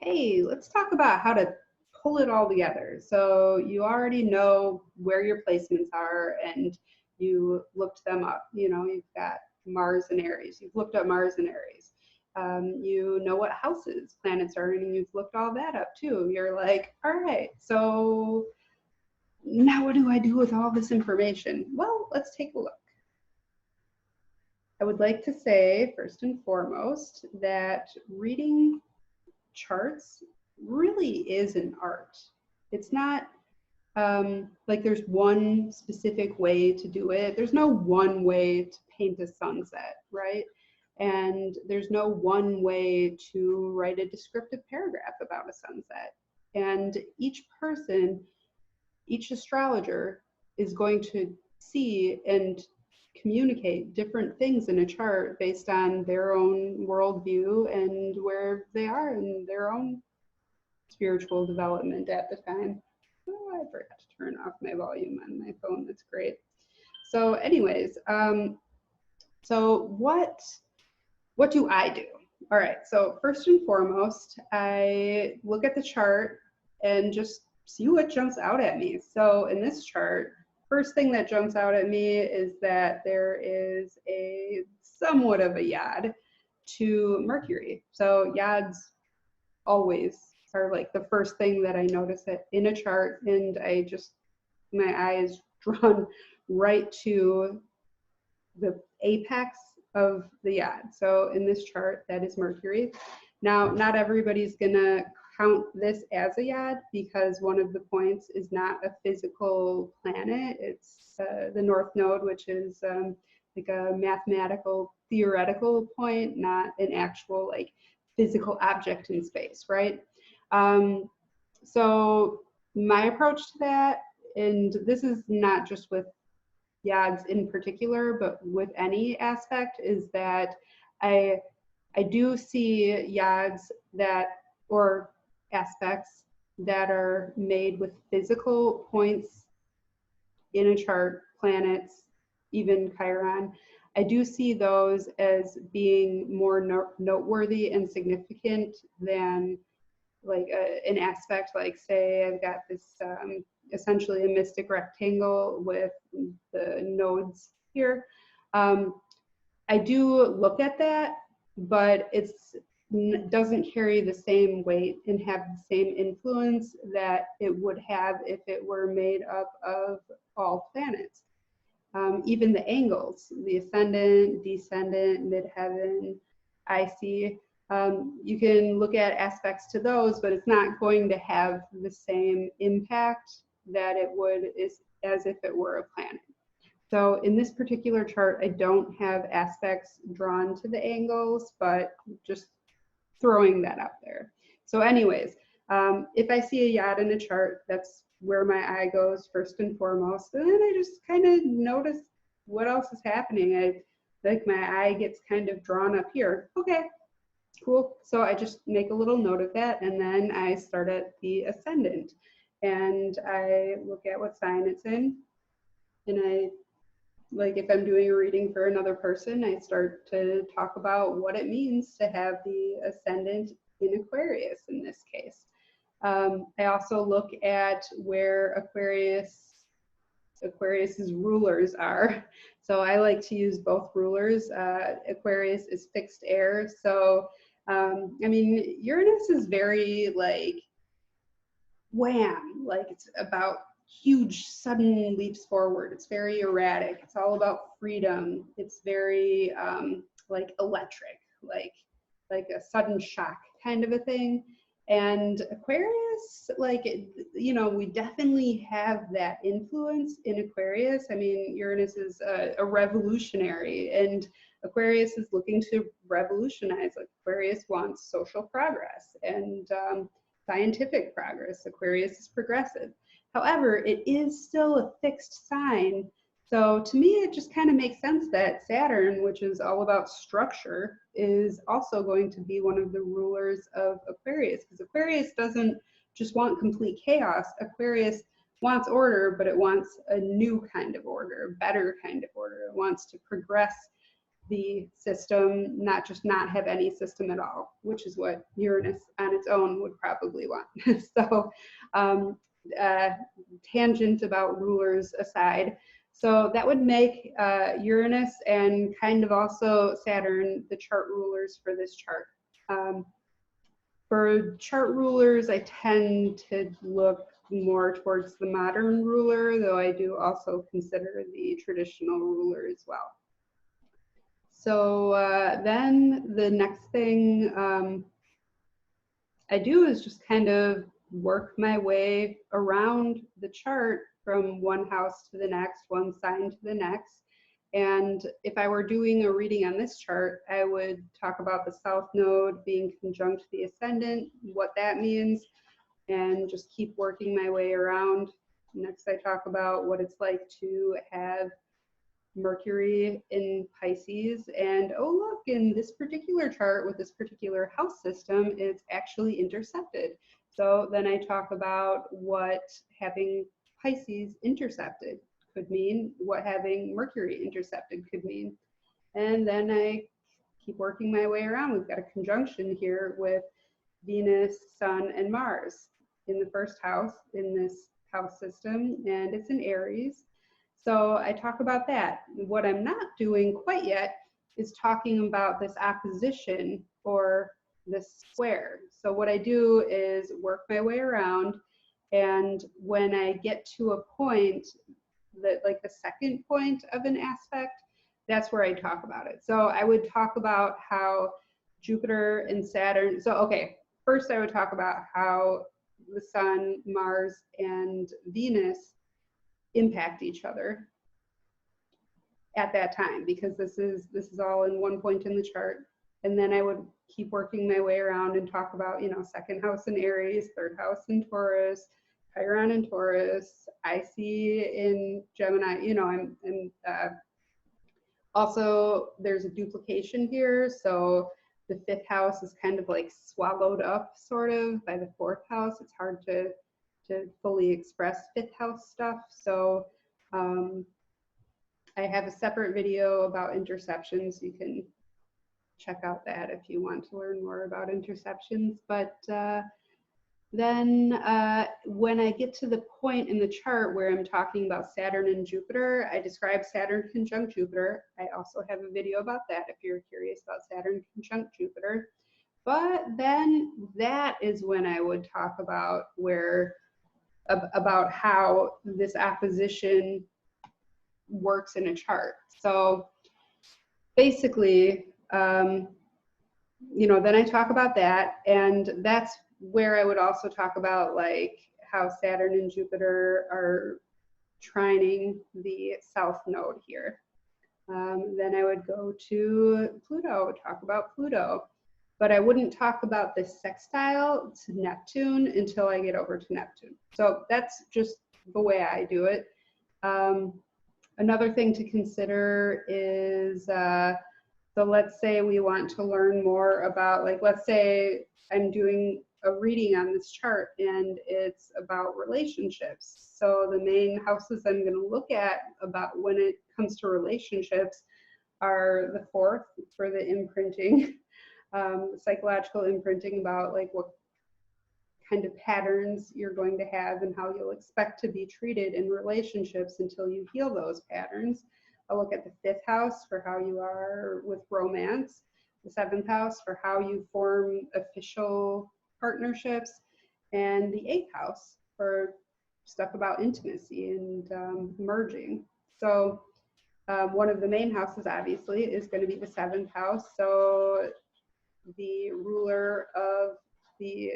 hey, let's talk about how to pull it all together. So you already know where your placements are and you looked them up. You know, you've got Mars and Aries. You've looked up Mars and Aries. You know what houses planets are in, and you've looked all that up too. You're like, all right, so now what do I do with all this information? Well, let's take a look. I would like to say, first and foremost, that reading charts really is an art. It's not like there's one specific way to do it. There's no one way to paint a sunset, right? And there's no one way to write a descriptive paragraph about a sunset. And each person, each astrologer is going to see and communicate different things in a chart based on their own worldview and where they are in their own spiritual development at the time. Oh, I forgot to turn off my volume on my phone. That's great. So anyways, so what do I do? All right, so first and foremost, I look at the chart and just see what jumps out at me. So in this chart, first thing that jumps out at me is that there is a somewhat of a yod to Mercury. So yods always are like the first thing that I notice it in a chart, and I just, my eye is drawn right to the apex of the yod. So in this chart, that is Mercury. Now, not everybody's gonna count this as a yod because one of the points is not a physical planet. It's the North Node, which is like a mathematical, theoretical point, not an actual like physical object in space, right? So my approach to that, and this is not just with yods in particular, but with any aspect, is that I do see yods that, or aspects that are made with physical points in a chart, planets, even Chiron. I do see those as being more noteworthy and significant than like an aspect like, say, I've got this essentially a mystic rectangle with the nodes here. I do look at that, but it doesn't carry the same weight and have the same influence that it would have if it were made up of all planets. Even the angles, the ascendant, descendant, midheaven, IC, you can look at aspects to those, but it's not going to have the same impact that it would as if it were a planet. So in this particular chart, I don't have aspects drawn to the angles, but just throwing that out there. So anyways, if I see a yod in a chart, that's where my eye goes first and foremost. And then I just kind of notice what else is happening. Like my eye gets kind of drawn up here. Okay, cool. So I just make a little note of that, and then I start at the ascendant, and I look at what sign it's in, and I, like if I'm doing a reading for another person, I start to talk about what it means to have the ascendant in Aquarius in this case. I also look at where Aquarius's rulers are. So I like to use both rulers. Aquarius is fixed air. So, I mean, Uranus is very like wham, like it's about huge sudden leaps forward. It's very erratic. It's all about freedom. It's very like electric, like a sudden shock kind of a thing. And Aquarius, like, you know, we definitely have that influence in Aquarius. I mean, Uranus is a revolutionary, and Aquarius is looking to revolutionize. Like, Aquarius wants social progress and scientific progress. Aquarius is progressive. However, it is still a fixed sign. So to me, it just kind of makes sense that Saturn, which is all about structure, is also going to be one of the rulers of Aquarius, because Aquarius doesn't just want complete chaos. Aquarius wants order, but it wants a new kind of order, a better kind of order. It wants to progress the system, not just not have any system at all, which is what Uranus on its own would probably want. So um, tangent about rulers aside. So that would make Uranus and kind of also Saturn the chart rulers for this chart. For chart rulers, I tend to look more towards the modern ruler, though I do also consider the traditional ruler as well. So then the next thing I do is just kind of work my way around the chart from one house to the next, one sign to the next. And if I were doing a reading on this chart, I would talk about the south node being conjunct the ascendant, what that means, and just keep working my way around. Next, I talk about what it's like to have Mercury in Pisces, and oh look, in this particular chart with this particular house system, it's actually intercepted. So then I talk about what having Pisces intercepted could mean, what having Mercury intercepted could mean. And then I keep working my way around. We've got a conjunction here with Venus, Sun, and Mars in the first house in this house system, and it's in Aries. So I talk about that. What I'm not doing quite yet is talking about this opposition or this square. So what I do is work my way around, and when I get to a point that, like the second point of an aspect, that's where I talk about it. So I would talk about how Jupiter and Saturn, so okay, first I would talk about how the Sun, Mars, and Venus impact each other at that time, because this is all in one point in the chart. And then I would keep working my way around and talk about, you know, second house in Aries, third house in Taurus, Chiron in Taurus, I see in Gemini, you know, and also there's a duplication here. So the fifth house is kind of like swallowed up sort of by the fourth house. It's hard to fully express fifth house stuff. So I have a separate video about interceptions. You can check out that if you want to learn more about interceptions. But then when I get to the point in the chart where I'm talking about Saturn and Jupiter, I describe Saturn conjunct Jupiter. I also have a video about that if you're curious about Saturn conjunct Jupiter. But then that is when I would talk about about how this opposition works in a chart. So basically, you know, then I talk about that, and that's where I would also talk about like how Saturn and Jupiter are trining the south node here. Then I would go to Pluto, talk about Pluto, but I wouldn't talk about the sextile to Neptune until I get over to Neptune. So that's just the way I do it. Another thing to consider is, so let's say we want to learn more about, like, let's say I'm doing a reading on this chart and it's about relationships. So the main houses I'm going to look at about when it comes to relationships are the fourth for the imprinting, psychological imprinting about like what kind of patterns you're going to have and how you'll expect to be treated in relationships until you heal those patterns. I'll look at the fifth house for how you are with romance, the seventh house for how you form official partnerships, and the eighth house for stuff about intimacy and merging. So one of the main houses obviously is going to be the seventh house. So the ruler of the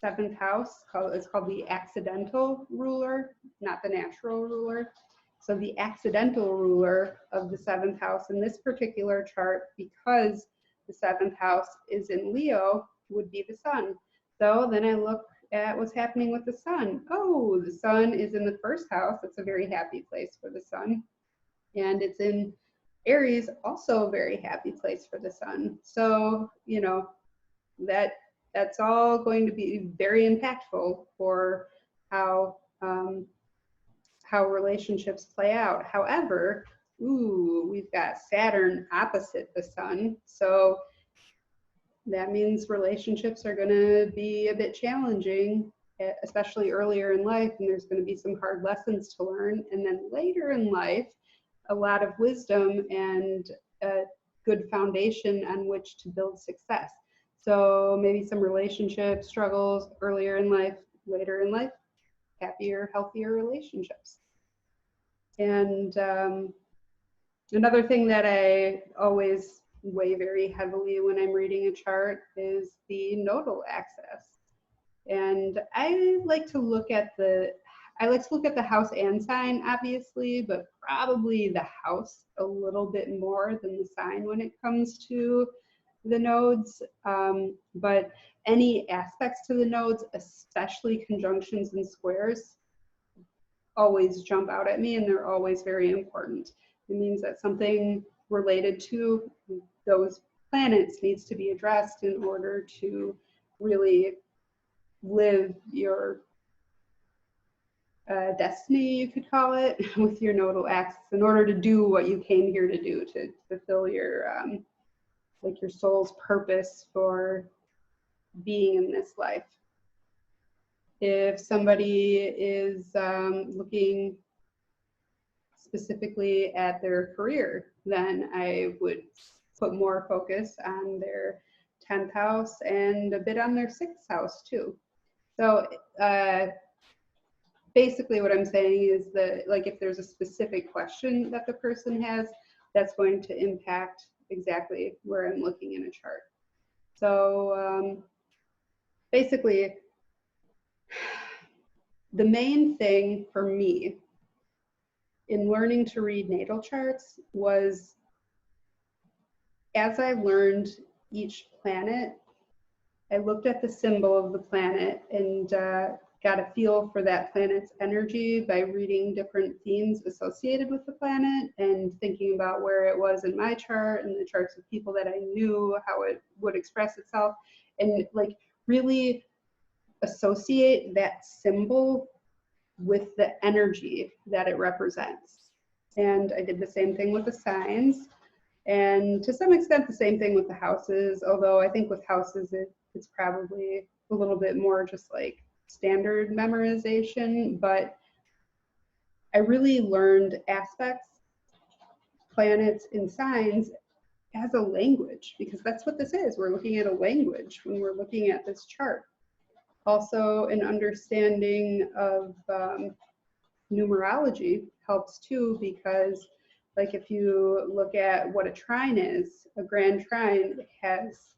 seventh house is called the accidental ruler, not the natural ruler. So the accidental ruler of the seventh house in this particular chart, because the seventh house is in Leo, would be the sun. So then I look at what's happening with the sun. Oh, the sun is in the first house. It's a very happy place for the sun. And it's in Aries, also a very happy place for the sun. So, you know, that's all going to be very impactful for how relationships play out. However, ooh, we've got Saturn opposite the sun. So that means relationships are going to be a bit challenging, especially earlier in life, and there's going to be some hard lessons to learn. And then later in life, a lot of wisdom and a good foundation on which to build success. So maybe some relationship struggles earlier in life, later in life, happier, healthier relationships. And another thing that I always weigh very heavily when I'm reading a chart is the nodal axis. And I like to look at the house and sign, obviously, but probably the house a little bit more than the sign when it comes to the nodes. But any aspects to the nodes, especially conjunctions and squares, always jump out at me, and they're always very important. It means that something related to those planets needs to be addressed in order to really live your destiny, you could call it, with your nodal axis, in order to do what you came here to do, to fulfill your like your soul's purpose for being in this life. If somebody is looking specifically at their career, then I would put more focus on their 10th house and a bit on their 6th house too. So basically what I'm saying is that, like, if there's a specific question that the person has, that's going to impact exactly where I'm looking in a chart. So basically, the main thing for me in learning to read natal charts was, as I learned each planet, I looked at the symbol of the planet and got a feel for that planet's energy by reading different themes associated with the planet and thinking about where it was in my chart and the charts of people that I knew, how it would express itself, and like really associate that symbol with the energy that it represents. And I did the same thing with the signs, and to some extent the same thing with the houses, although I think with houses it's probably a little bit more just like standard memorization. But I really learned aspects, planets, and signs as a language, because that's what this is. We're looking at a language when we're looking at this chart. Also, an understanding of numerology helps too, because like if you look at what a trine is, a grand trine has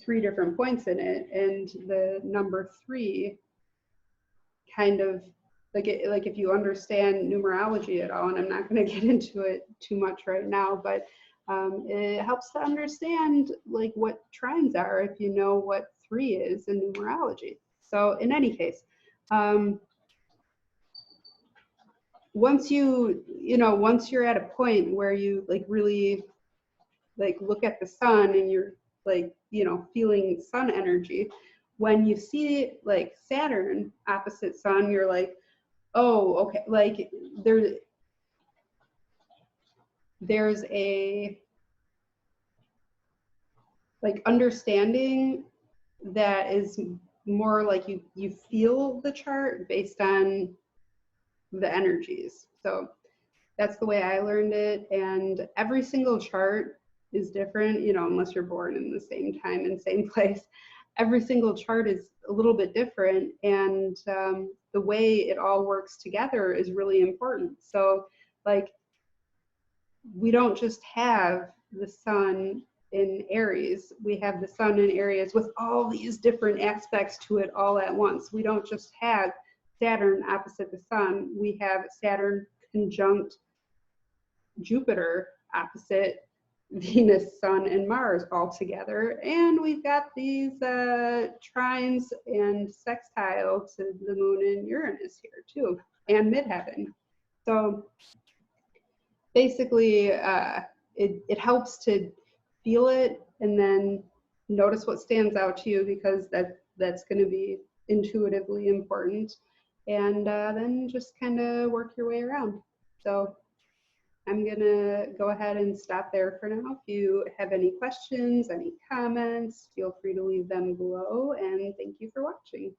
3 different points in it, and the number 3 kind of like if you understand numerology at all, and I'm not going to get into it too much right now, but it helps to understand like what trines are if you know what 3 is in numerology. So in any case, once you're at a point where you like really like look at the sun and you're like, feeling sun energy, when you see like Saturn opposite sun, you're like, oh, okay, like there's a like understanding that is more like you feel the chart based on the energies. So that's the way I learned it. And every single chart is different, unless you're born in the same time and same place. Every single chart is a little bit different, and the way it all works together is really important. So like, we don't just have the sun in Aries, we have the sun in Aries with all these different aspects to it all at once. We don't just have Saturn opposite the sun, we have Saturn conjunct Jupiter opposite Venus, Sun, and Mars all together. And we've got these trines and sextile to the moon and Uranus here too, and midheaven. So basically, it helps to feel it and then notice what stands out to you, because that's going to be intuitively important. And then just kind of work your way around. So I'm gonna go ahead and stop there for now. If you have any questions, any comments, feel free to leave them below, and thank you for watching.